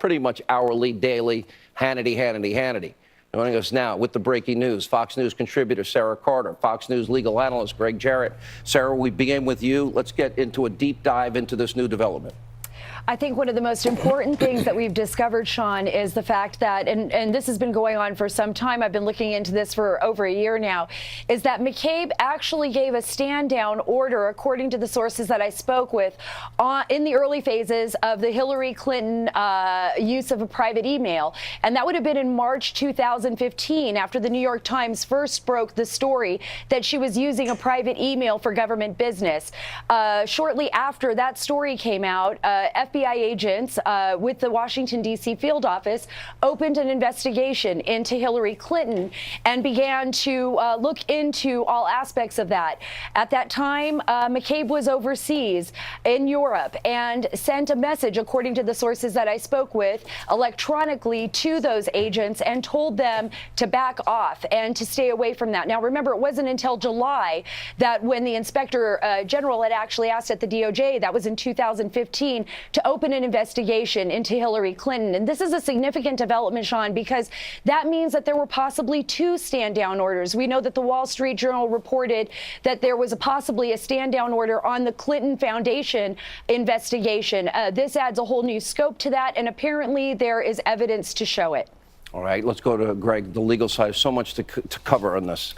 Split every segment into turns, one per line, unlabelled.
pretty much hourly, daily, Hannity, Hannity, Hannity. Joining us now with the breaking news, Fox News contributor Sarah Carter, Fox News legal analyst Greg Jarrett. Sarah, we begin with you. Let's get into a deep dive into this new development.
I think one of the most important things that we've discovered, Sean, is the fact that, and this has been going on for some time, I've been looking into this for over a year now, is that McCabe actually gave a stand-down order, according to the sources that I spoke with, in the early phases of the Hillary Clinton use of a private email. And that would have been in March 2015, after the New York Times first broke the story that she was using a private email for government business. Shortly after that story came out, FBI agents with the Washington, D.C. field office opened an investigation into Hillary Clinton and began to look into all aspects of that. At that time, McCabe was overseas in Europe and sent a message, according to the sources that I spoke with, electronically to those agents and told them to back off and to stay away from that. Now, remember, it wasn't until July that when the Inspector General had actually asked at the DOJ, that was in 2015, to open an investigation into Hillary Clinton. And this is a significant development, Sean, because that means that there were possibly two stand-down orders. We know that the Wall Street Journal reported that there was possibly a stand-down order on the Clinton Foundation investigation. This adds a whole new scope to that, and apparently there is evidence to show it.
All right, let's go to Greg, the legal side. So much to cover on this.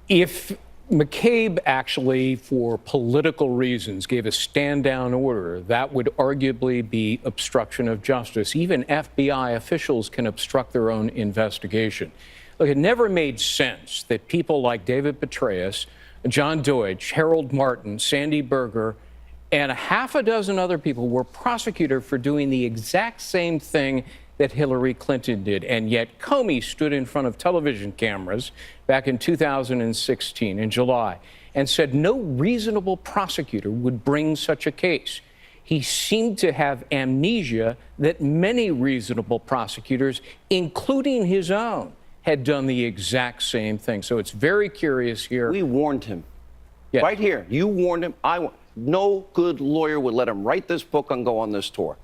If McCabe actually, for political reasons, gave a stand-down order, that would arguably be obstruction of justice. Even FBI officials can obstruct their own investigation. Look, it never made sense that people like David Petraeus, John Deutsch, Harold Martin, Sandy Berger, and a half a dozen other people were prosecuted for doing the exact same thing that Hillary Clinton did. And yet Comey stood in front of television cameras back in 2016 in July and said no reasonable prosecutor would bring such a case. He seemed to have amnesia that many reasonable prosecutors, including his own, had done the exact same thing. So it's very curious here.
We warned him.
Yeah.
Right here. You warned him. No good lawyer would let him write this book and go on this tour.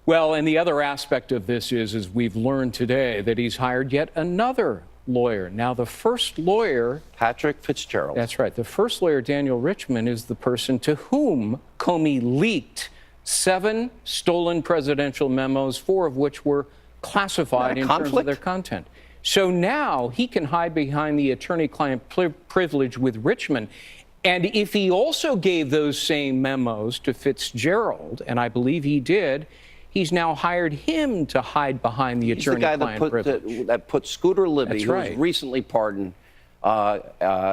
Well, and the other aspect of this is we've learned today that he's hired yet another lawyer. Now, the first lawyer,
Patrick Fitzgerald.
That's right. The first lawyer, Daniel Richman, is the person to whom Comey leaked 7 stolen presidential memos, 4 of which were classified in terms of their content. So now he can hide behind the attorney-client privilege with Richman. And if he also gave those same memos to Fitzgerald, and I believe he did, he's now hired him to hide behind the attorney-client privilege.
That put Scooter Libby,
That's
who
right.
was recently pardoned,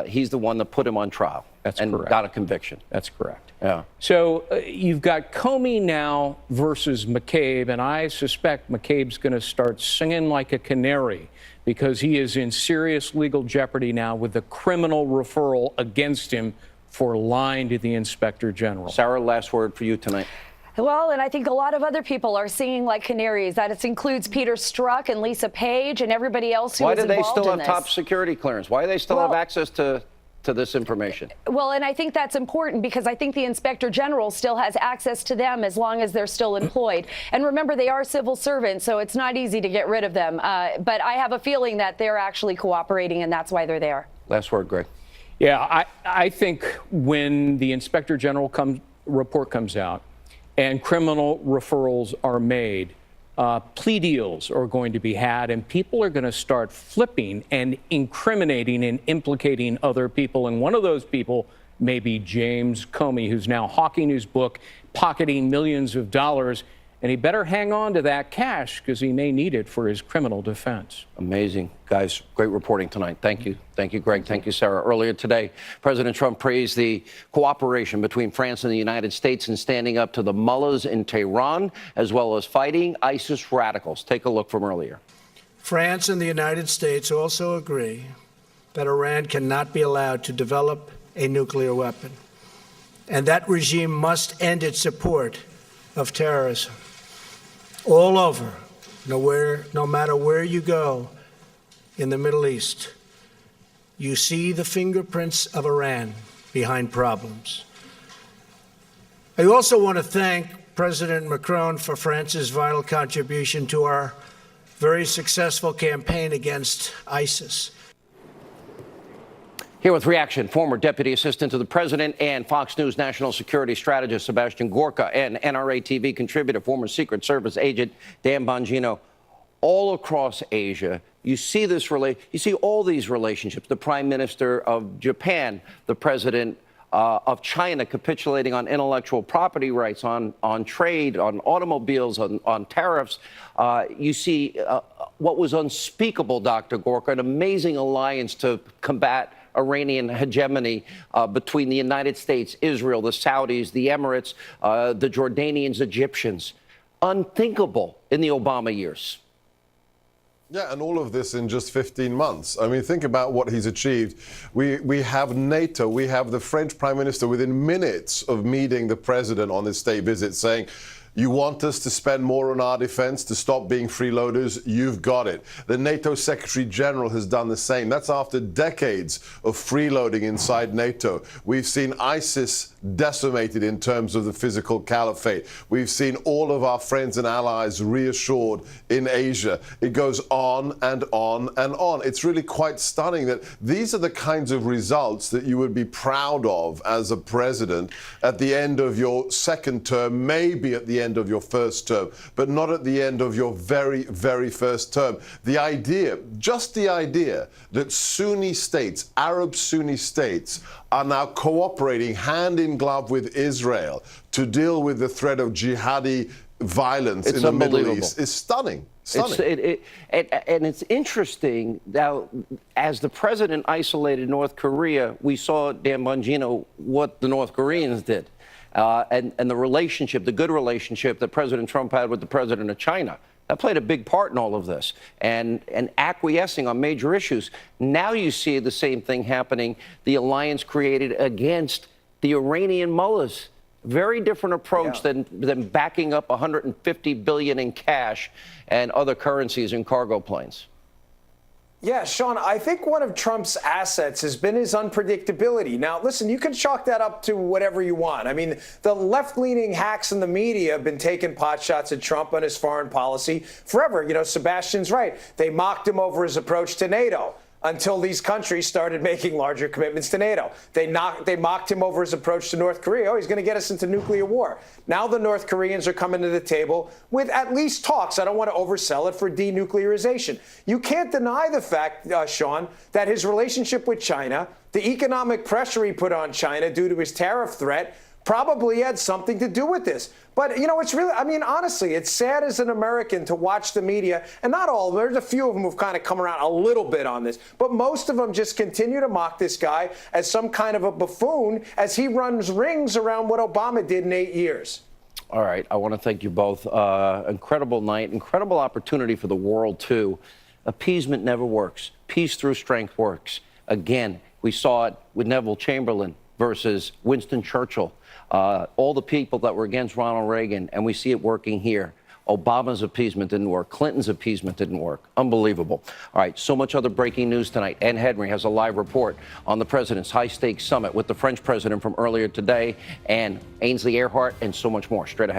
he's the one that put him on trial.
That's
and
correct.
Got a conviction.
That's correct.
Yeah.
So you've got Comey now versus McCabe, and I suspect McCabe's going to start singing like a canary because he is in serious legal jeopardy now with the criminal referral against him for lying to the Inspector General.
Sarah, last word for you tonight.
Well, and I think a lot of other people are singing like canaries. That includes Peter Strzok and Lisa Page and everybody else who is involved in this.
Why do they still have top security clearance? Why do they still have access to this information?
Well, and I think that's important because I think the Inspector General still has access to them as long as they're still employed. And remember, they are civil servants, so it's not easy to get rid of them. But I have a feeling that they're actually cooperating, and that's why they're there.
Last word, Greg.
Yeah, I think when the Inspector General report comes out, and criminal referrals are made, plea deals are going to be had, and people are going to start flipping and incriminating and implicating other people. And one of those people may be James Comey, who's now hawking his book, pocketing millions of dollars. And he better hang on to that cash because he may need it for his criminal defense.
Amazing. Guys, great reporting tonight. Thank you. Thank you, Greg. Thank you, Sarah. Earlier today, President Trump praised the cooperation between France and the United States in standing up to the mullahs in Tehran, as well as fighting ISIS radicals. Take a look from earlier.
France and the United States also agree that Iran cannot be allowed to develop a nuclear weapon, and that regime must end its support of terrorism. All over, no matter where you go in the Middle East, you see the fingerprints of Iran behind problems. I also want to thank President Macron for France's vital contribution to our very successful campaign against ISIS.
Here with reaction, former Deputy Assistant to the President and Fox News National Security Strategist Sebastian Gorka and NRA TV contributor, former Secret Service agent Dan Bongino. All across Asia, you see you see all these relationships. The Prime Minister of Japan, the President of China capitulating on intellectual property rights, on trade, on automobiles, on tariffs. You see what was unspeakable, Dr. Gorka, an amazing alliance to combat Iranian hegemony between the United States, Israel, the Saudis, the Emirates, the Jordanians, Egyptians. Unthinkable in the Obama years.
Yeah, and all of this in just 15 months. I mean, think about what he's achieved. We have NATO, we have the French Prime Minister within minutes of meeting the president on this state visit saying, you want us to spend more on our defense, to stop being freeloaders? You've got it. The NATO Secretary General has done the same. That's after decades of freeloading inside NATO. We've seen ISIS decimated in terms of the physical caliphate. We've seen all of our friends and allies reassured in Asia. It goes on and on and on. It's really quite stunning that these are the kinds of results that you would be proud of as a president at the end of your second term, maybe at the end of your first term, but not at the end of your very, very first term. The idea, just the idea that Sunni states, Arab Sunni states, are now cooperating hand in glove with Israel to deal with the threat of jihadi violence in the Middle East is stunning. Stunning.
And it's interesting now, as the president isolated North Korea, we saw, Dan Bongino, what the North Koreans did. And the relationship, the good relationship that President Trump had with the president of China. That played a big part in all of this, and acquiescing on major issues. Now you see the same thing happening, the alliance created against the Iranian mullahs. Very different approach than backing up $150 billion in cash and other currencies in cargo planes.
Yeah, Sean, I think one of Trump's assets has been his unpredictability. Now, listen, you can chalk that up to whatever you want. I mean, the left-leaning hacks in the media have been taking potshots at Trump on his foreign policy forever. You know, Sebastian's right. They mocked him over his approach to NATO until these countries started making larger commitments to NATO. They mocked him over his approach to North Korea. Oh, he's going to get us into nuclear war. Now the North Koreans are coming to the table with at least talks. I don't want to oversell it for denuclearization. You can't deny the fact, Sean, that his relationship with China, the economic pressure he put on China due to his tariff threat, probably had something to do with this. But, you know, it's really, I mean, honestly, it's sad as an American to watch the media, and not all of them, there's a few of them who've kind of come around a little bit on this, but most of them just continue to mock this guy as some kind of a buffoon as he runs rings around what Obama did in 8 years.
All right, I want to thank you both. Incredible night, incredible opportunity for the world, too. Appeasement never works. Peace through strength works. Again, we saw it with Neville Chamberlain versus Winston Churchill. All the people that were against Ronald Reagan, and we see it working here. Obama's appeasement didn't work. Clinton's appeasement didn't work. Unbelievable. All right, so much other breaking news tonight. Ed Henry has a live report on the president's high-stakes summit with the French president from earlier today, and Ainsley Earhart, and so much more. Straight ahead.